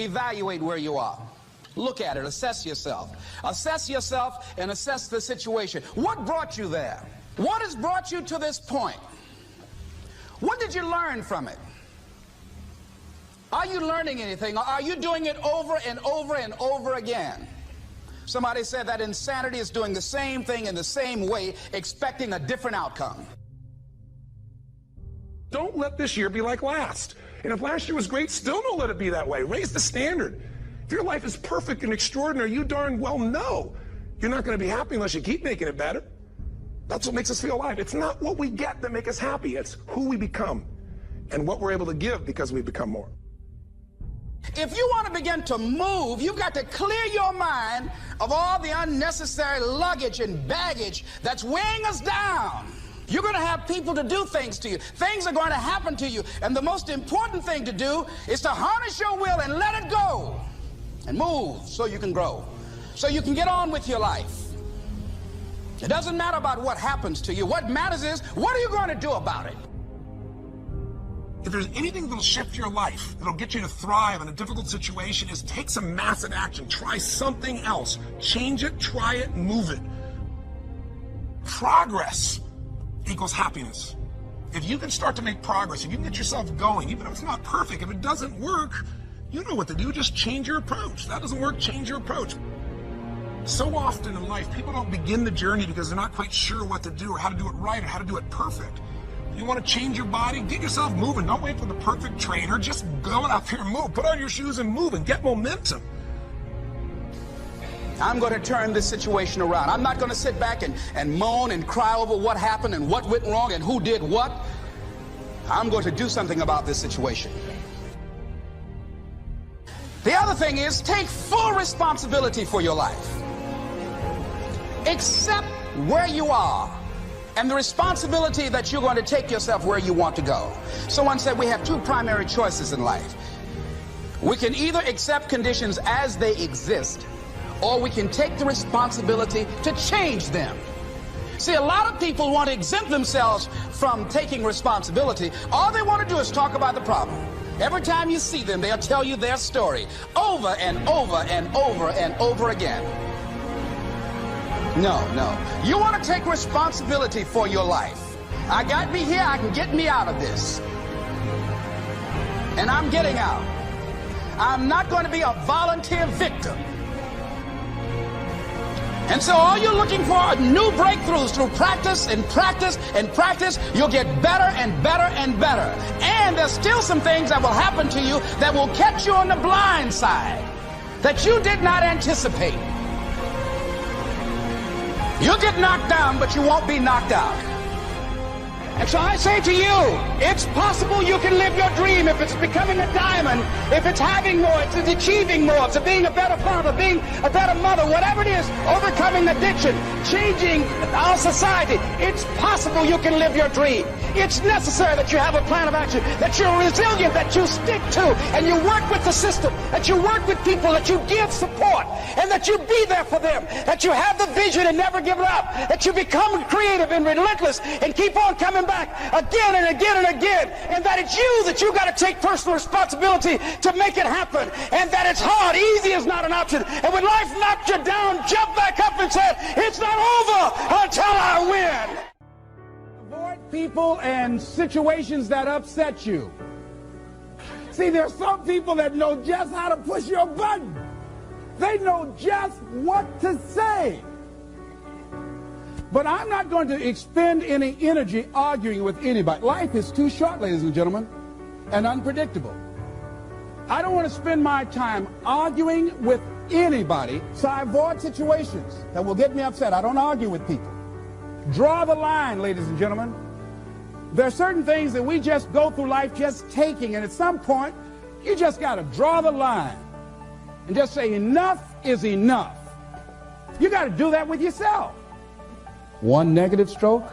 evaluate where you are. Look at it, assess yourself. Assess yourself and assess the situation. What brought you there? What has brought you to this point? What did you learn from it? Are you learning anything, or are you doing it over and over and over again? Somebody said that insanity is doing the same thing in the same way, expecting a different outcome. Don't let this year be like last. And if last year was great, still don't let it be that way. Raise the standard. If your life is perfect and extraordinary, you darn well know you're not going to be happy unless you keep making it better. That's what makes us feel alive. It's not what we get that makes us happy. It's who we become and what we're able to give because we become more. If you want to begin to move, you've got to clear your mind of all the unnecessary luggage and baggage that's weighing us down. You're going to have people to do things to you. Things are going to happen to you. And the most important thing to do is to harness your will and let it go. And move so you can grow. So you can get on with your life. It doesn't matter about what happens to you. What matters is, what are you going to do about it? If there's anything that'll shift your life, that'll get you to thrive in a difficult situation, is take some massive action. Try something else. Change it, try it, move it. Progress equals happiness. If you can start to make progress, if you can get yourself going, even if it's not perfect, if it doesn't work, you know what to do. Just change your approach. That doesn't work, change your approach. So often in life, people don't begin the journey because they're not quite sure what to do or how to do it right or how to do it perfect. You want to change your body? Get yourself moving. Don't wait for the perfect trainer. Just go out there and move. Put on your shoes and move and get momentum. I'm going to turn this situation around. I'm not going to sit back and moan and cry over what happened and what went wrong and who did what. I'm going to do something about this situation. The other thing is, take full responsibility for your life. Accept where you are and the responsibility that you're going to take yourself where you want to go. Someone said we have two primary choices in life. We can either accept conditions as they exist, or we can take the responsibility to change them. See, a lot of people want to exempt themselves from taking responsibility. All they want to do is talk about the problem. Every time you see them, they'll tell you their story over and over and over and over again. No. You want to take responsibility for your life. I got me here, I can get me out of this. And I'm getting out. I'm not going to be a volunteer victim. And so all you're looking for are new breakthroughs through practice and practice and practice. You'll get better and better and better. And there's still some things that will happen to you that will catch you on the blind side that you did not anticipate. You'll get knocked down, but you won't be knocked out. And so I say to you, it's possible you can live your dream if it's becoming a diamond, if it's having more, if it's achieving more, if it's being a better father, being a better mother, whatever it is, overcoming addiction, changing our society. It's possible you can live your dream. It's necessary that you have a plan of action, that you're resilient, that you stick to, and you work with the system, that you work with people, that you give support, and that you be there for them, that you have the vision and never give it up, that you become creative and relentless and keep on coming back again and again and again, and that it's you that you got to take personal responsibility to make it happen, and that it's hard. Easy is not an option. And when life knocks you down, jump back up and say, it's not over until I win. Avoid people and situations that upset you. See, there's some people that know just how to push your button. They know just what to say. But I'm not going to expend any energy arguing with anybody. Life is too short, ladies and gentlemen, and unpredictable. I don't want to spend my time arguing with anybody, so I avoid situations that will get me upset. I don't argue with people. Draw the line, ladies and gentlemen. There are certain things that we just go through life just taking, and at some point, you just got to draw the line and just say enough is enough. You got to do that with yourself. One negative stroke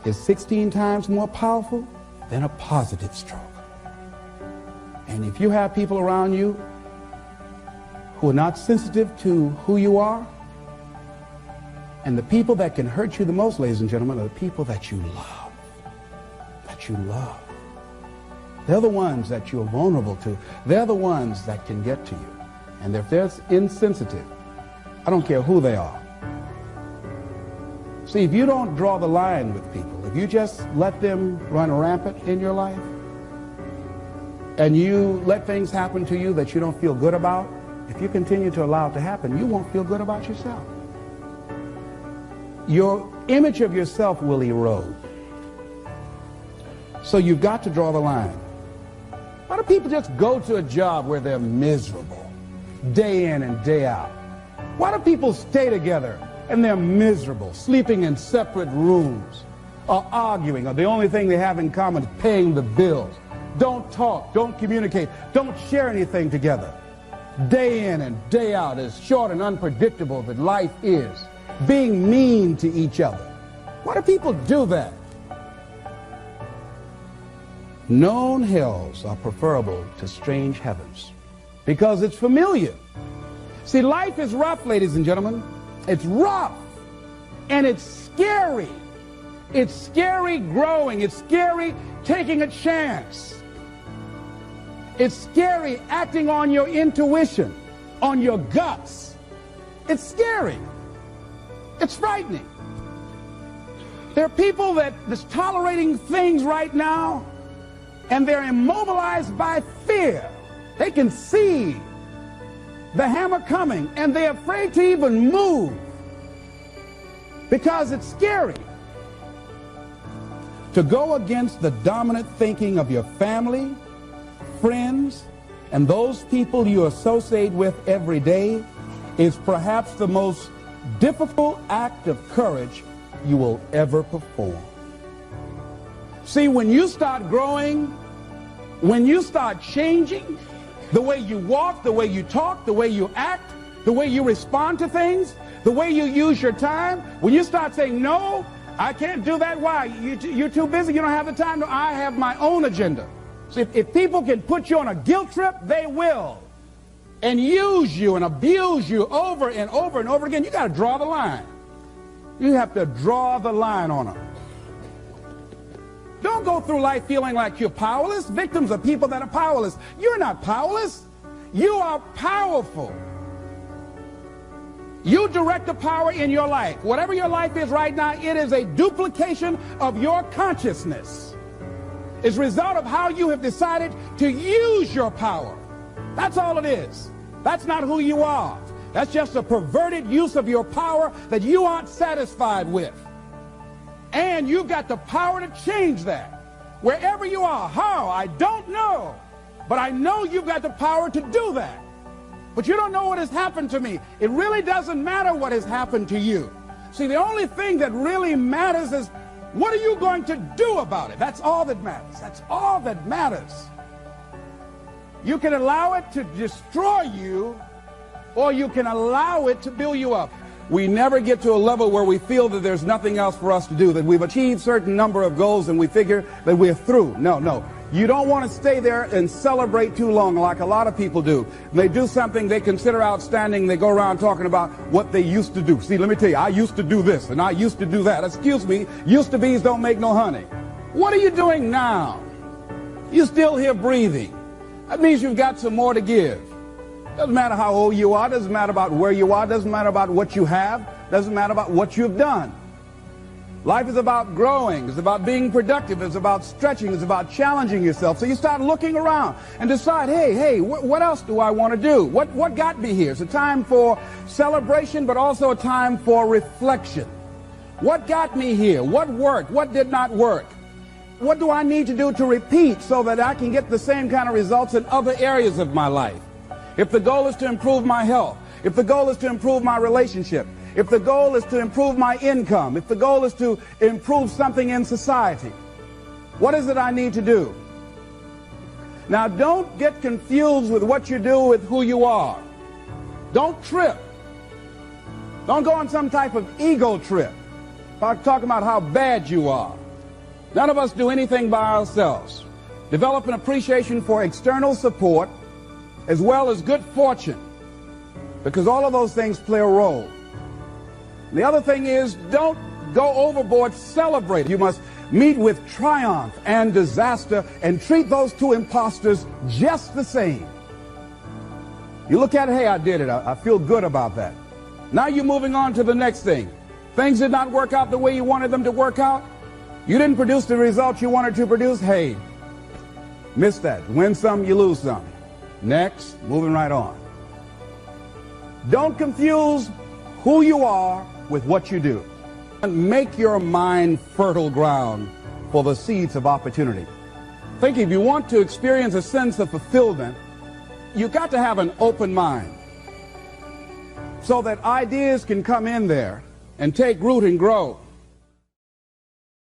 is 16 times more powerful than a positive stroke. And if you have people around you who are not sensitive to who you are, and the people that can hurt you the most, ladies and gentlemen, are the people that you love. That you love. They're the ones that you're vulnerable to. They're the ones that can get to you. And if they're insensitive, I don't care who they are. See, if you don't draw the line with people, if you just let them run rampant in your life, and you let things happen to you that you don't feel good about, if you continue to allow it to happen, you won't feel good about yourself. Your image of yourself will erode. So you've got to draw the line. Why do people just go to a job where they're miserable, day in and day out? Why do people stay together and they're miserable, sleeping in separate rooms, or arguing, or the only thing they have in common is paying the bills? Don't talk, don't communicate, don't share anything together. Day in and day out, as short and unpredictable that life is, being mean to each other. Why do people do that? Known hells are preferable to strange heavens because it's familiar. See, life is rough, ladies and gentlemen. It's rough, and it's scary. It's scary growing. It's scary taking a chance. It's scary acting on your intuition, on your guts. It's scary. It's frightening. There are people that's tolerating things right now, and they're immobilized by fear. They can see the hammer coming, and they're afraid to even move because it's scary. To go against the dominant thinking of your family, friends, and those people you associate with every day is perhaps the most difficult act of courage you will ever perform. See, when you start growing, when you start changing the way you walk, the way you talk, the way you act, the way you respond to things, the way you use your time, when you start saying, no, I can't do that. Why? You're too busy. You don't have the time. No, I have my own agenda. So if people can put you on a guilt trip, they will. And use you and abuse you over and over and over again. You got to draw the line. You have to draw the line on them. Don't go through life feeling like you're powerless. Victims are people that are powerless. You're not powerless. You are powerful. You direct the power in your life. Whatever your life is right now, it is a duplication of your consciousness. It's a result of how you have decided to use your power. That's all it is. That's not who you are. That's just a perverted use of your power that you aren't satisfied with. And you've got the power to change that. Wherever you are, how, I don't know. But I know you've got the power to do that. But you don't know what has happened to me. It really doesn't matter what has happened to you. See, the only thing that really matters is what are you going to do about it? That's all that matters. That's all that matters. You can allow it to destroy you, or you can allow it to build you up. We never get to a level where we feel that there's nothing else for us to do, that we've achieved a certain number of goals and we figure that we're through. No. You don't want to stay there and celebrate too long like a lot of people do. They do something they consider outstanding. They go around talking about what they used to do. See, let me tell you, I used to do this and I used to do that. Excuse me, used to be's don't make no honey. What are you doing now? You're still here breathing. That means you've got some more to give. Doesn't matter how old you are, doesn't matter about where you are, doesn't matter about what you have, doesn't matter about what you've done. Life is about growing, it's about being productive, it's about stretching, it's about challenging yourself. So you start looking around and decide, hey, what else do I want to do? What got me here? It's a time for celebration, but also a time for reflection. What got me here? What worked? What did not work? What do I need to do to repeat so that I can get the same kind of results in other areas of my life? If the goal is to improve my health, if the goal is to improve my relationship, if the goal is to improve my income, if the goal is to improve something in society, what is it I need to do? Now, don't get confused with what you do with who you are. Don't trip. Don't go on some type of ego trip about talking about how bad you are. None of us do anything by ourselves. Develop an appreciation for external support as well as good fortune, because all of those things play a role. The other thing is, don't go overboard celebrating. You must meet with triumph and disaster and treat those two imposters just the same. You look at it, hey, I did it. I feel good about that. Now you're moving on to the next thing. Things did not work out the way you wanted them to work out. You didn't produce the results you wanted to produce. Hey, miss that. Win some, you lose some. Next, moving right on. Don't confuse who you are with what you do. Make your mind fertile ground for the seeds of opportunity. Think if you want to experience a sense of fulfillment, you've got to have an open mind so that ideas can come in there and take root and grow.